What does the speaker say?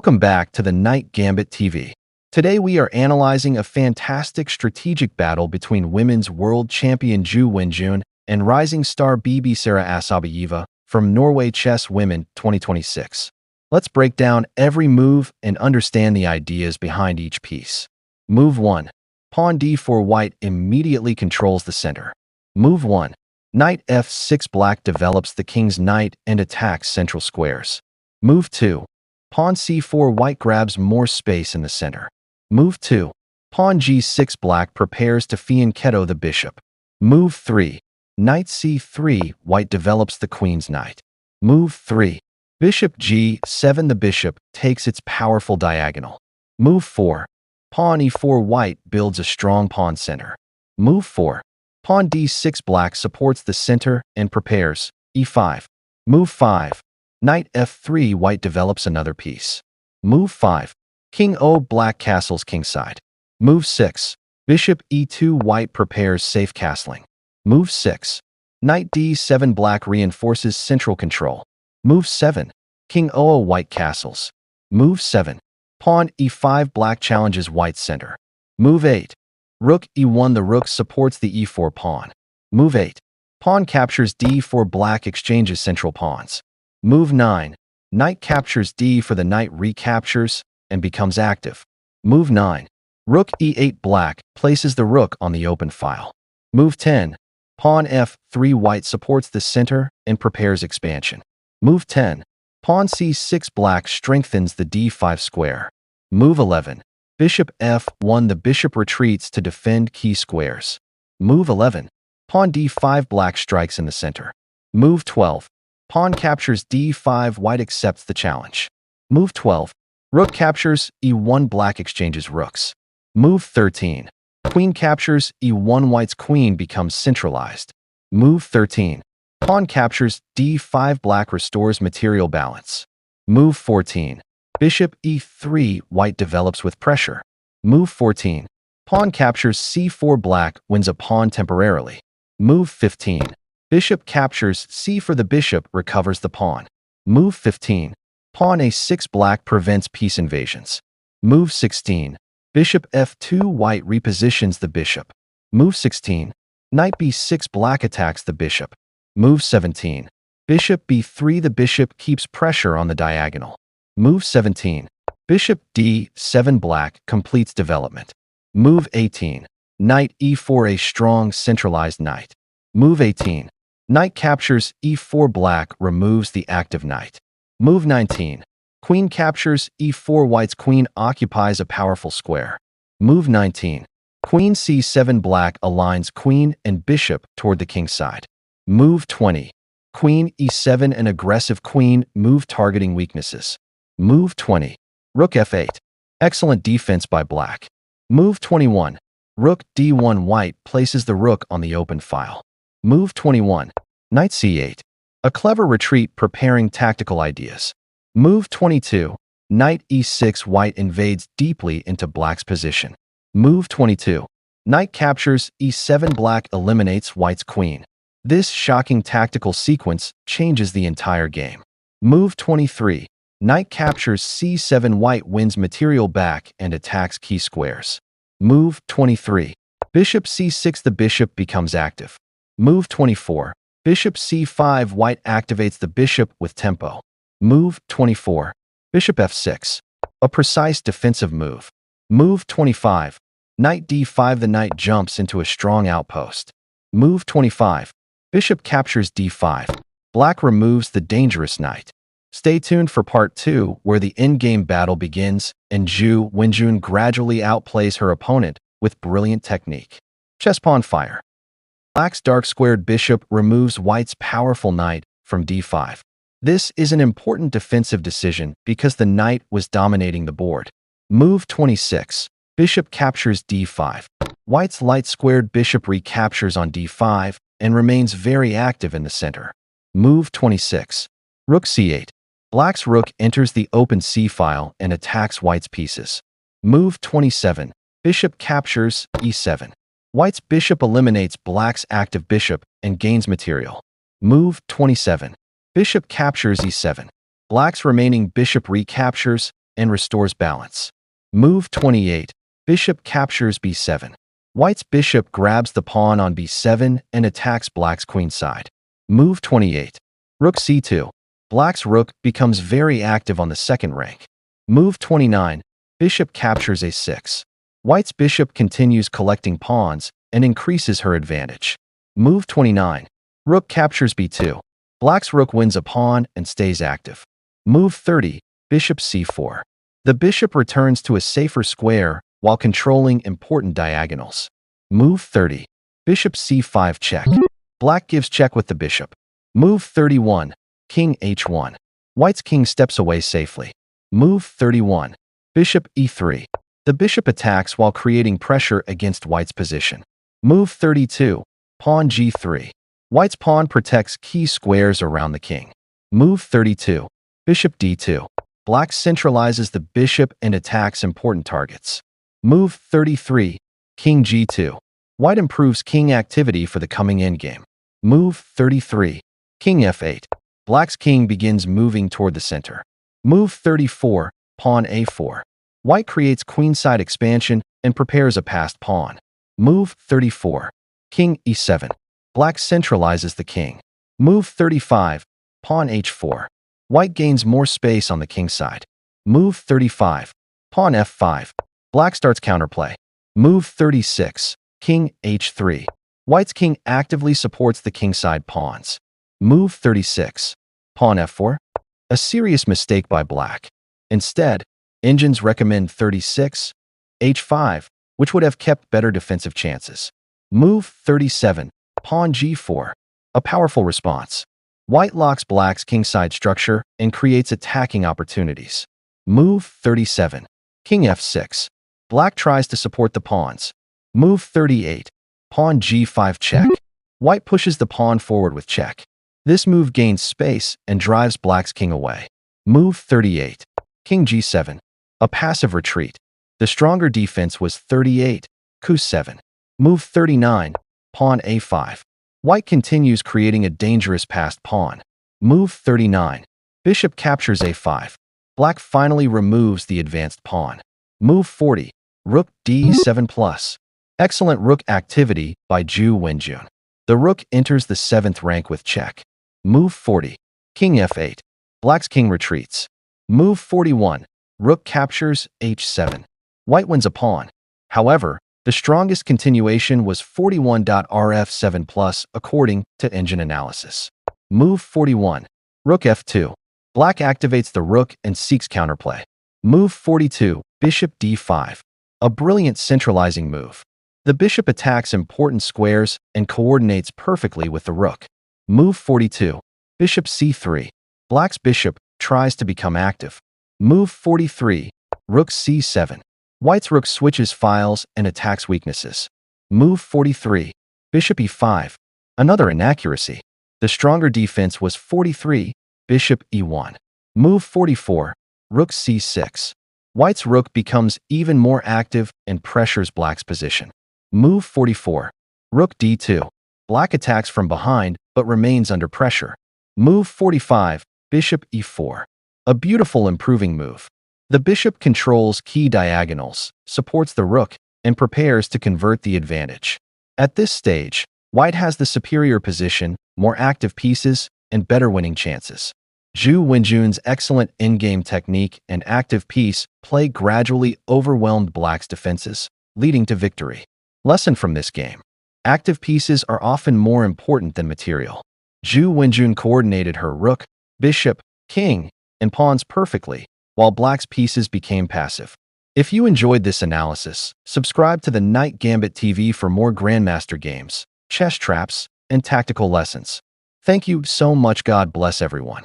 Welcome back to the Night Gambit TV. Today we are analyzing a fantastic strategic battle between women's world champion Ju Wenjun and rising star Bibisara Assaubayeva from Norway Chess Women 2026. Let's break down every move and understand the ideas behind each piece. Move 1. Pawn d4 white immediately controls the center. Move 1. Knight f6 black develops the king's knight and attacks central squares. Move 2. Pawn c4 white grabs more space in the center. Move 2. Pawn g6 black prepares to fianchetto the bishop. Move 3. Knight c3 white develops the queen's knight. Move 3. Bishop g7 the bishop takes its powerful diagonal. Move 4. Pawn e4 white builds a strong pawn center. Move 4. Pawn d6 black supports the center and prepares e5. Move 5. Knight f3 white develops another piece. Move 5. King o black castles kingside. Move 6. Bishop e2 white prepares safe castling. Move 6. Knight d7 black reinforces central control. Move 7. King o white castles. Move 7. Pawn e5 black challenges white's center. Move 8. Rook e1 the rook supports the e4 pawn. Move 8. Pawn captures d4 black exchanges central pawns. Move 9. Knight captures d for the knight recaptures and becomes active. Move 9. Rook e8 black places the rook on the open file. Move 10. Pawn f3 white supports the center and prepares expansion. Move 10. Pawn c6 black strengthens the d5 square. Move 11. Bishop f1 the bishop retreats to defend key squares. Move 11. Pawn d5 black strikes in the center. Move 12. Pawn captures d5 white accepts the challenge. Move 12. Rook captures e1 black exchanges rooks. Move 13. Queen captures e1 white's queen becomes centralized. Move 13. Pawn captures d5 black restores material balance. Move 14. Bishop e3 white develops with pressure. Move 14. Pawn captures c4 black wins a pawn temporarily. Move 15. Bishop captures c for the bishop recovers the pawn. Move 15. Pawn a6 black prevents piece invasions. Move 16. Bishop f2 white repositions the bishop. Move 16. Knight b6 black attacks the bishop. Move 17. Bishop b3 the bishop keeps pressure on the diagonal. Move 17. Bishop d7 black completes development. Move 18. Knight e4 a strong centralized knight. Move 18. Knight captures e4 black removes the active knight. Move 19. Queen captures e4 white's queen occupies a powerful square. Move 19. Queen c7 black aligns queen and bishop toward the king's side. Move 20. Queen e7 an aggressive queen move targeting weaknesses. Move 20. Rook f8. Excellent defense by black. Move 21. Rook d1 white places the rook on the open file. Move 21. Knight c8. A clever retreat preparing tactical ideas. Move 22. Knight e6 white invades deeply into black's position. Move 22. Knight captures e7 black eliminates white's queen. This shocking tactical sequence changes the entire game. Move 23. Knight captures c7 white wins material back and attacks key squares. Move 23. Bishop c6 the bishop becomes active. Move 24. Bishop c5 white activates the bishop with tempo. Move 24. Bishop f6. A precise defensive move. Move 25. Knight d5 the knight jumps into a strong outpost. Move 25. Bishop captures d5. Black removes the dangerous knight. Stay tuned for part 2 where the endgame battle begins and Ju Wenjun gradually outplays her opponent with brilliant technique. Chess pawn fire. Black's dark squared bishop removes white's powerful knight from d5. This is an important defensive decision because the knight was dominating the board. Move 26. Bishop captures d5. White's light squared bishop recaptures on d5 and remains very active in the center. Move 26. Rook c8. Black's rook enters the open c-file and attacks white's pieces. Move 27. Bishop captures e7. White's bishop eliminates black's active bishop and gains material. Move 27. Bishop captures e7. Black's remaining bishop recaptures and restores balance. Move 28. Bishop captures b7. White's bishop grabs the pawn on b7 and attacks black's queen side. Move 28. Rook c2. Black's rook becomes very active on the second rank. Move 29. Bishop captures a6. White's bishop continues collecting pawns and increases her advantage. Move 29. Rook captures b2. Black's rook wins a pawn and stays active. Move 30. Bishop c4. The bishop returns to a safer square while controlling important diagonals. Move 30. Bishop c5 check. Black gives check with the bishop. Move 31. King h1. White's king steps away safely. Move 31. Bishop e3. The bishop attacks while creating pressure against White's position. Move 32. Pawn g3. White's pawn protects key squares around the king. Move 32. Bishop d2. Black centralizes the bishop and attacks important targets. Move 33. King g2. White improves king activity for the coming endgame. Move 33. King f8. Black's king begins moving toward the center. Move 34. Pawn a4. White creates queenside expansion and prepares a passed pawn. Move 34. King e7. Black centralizes the king. Move 35. Pawn h4. White gains more space on the king side. Move 35. Pawn f5. Black starts counterplay. Move 36. King h3. White's king actively supports the kingside pawns. Move 36. Pawn f4. A serious mistake by black. Instead, engines recommend 36. h5, which would have kept better defensive chances. Move 37. Pawn g4. A powerful response. White locks black's kingside structure and creates attacking opportunities. Move 37. King f6. Black tries to support the pawns. Move 38. Pawn g5 check. White pushes the pawn forward with check. This move gains space and drives black's king away. Move 38. King g7. A passive retreat. The stronger defense was 38. Q7. Move 39. Pawn a5. White continues creating a dangerous passed pawn. Move 39. Bishop captures a5. Black finally removes the advanced pawn. Move 40. Rook d7+. Excellent rook activity by Ju Wenjun. The rook enters the 7th rank with check. Move 40. King f8. Black's king retreats. Move 41. Rook captures h7. White wins a pawn. However, the strongest continuation was 41.rf7+ according to engine analysis. Move 41. Rook f2. Black activates the rook and seeks counterplay. Move 42. Bishop d5. A brilliant centralizing move. The bishop attacks important squares and coordinates perfectly with the rook. Move 42. Bishop c3. Black's bishop tries to become active. Move 43. Rook c7. White's rook switches files and attacks weaknesses. Move 43. Bishop e5. Another inaccuracy. The stronger defense was 43. Bishop e1. Move 44. Rook c6. White's rook becomes even more active and pressures black's position. Move 44. Rook d2. Black attacks from behind but remains under pressure. Move 45. Bishop e4. A beautiful improving move. The bishop controls key diagonals, supports the rook, and prepares to convert the advantage. At this stage, White has the superior position, more active pieces, and better winning chances. Ju Wenjun's excellent endgame technique and active piece play gradually overwhelmed Black's defenses, leading to victory. Lesson from this game. Active pieces are often more important than material. Ju Wenjun coordinated her rook, bishop, king, and pawns perfectly, while Black's pieces became passive. If you enjoyed this analysis, subscribe to the Night Gambit TV for more Grandmaster games, chess traps, and tactical lessons. Thank you so much. God bless everyone.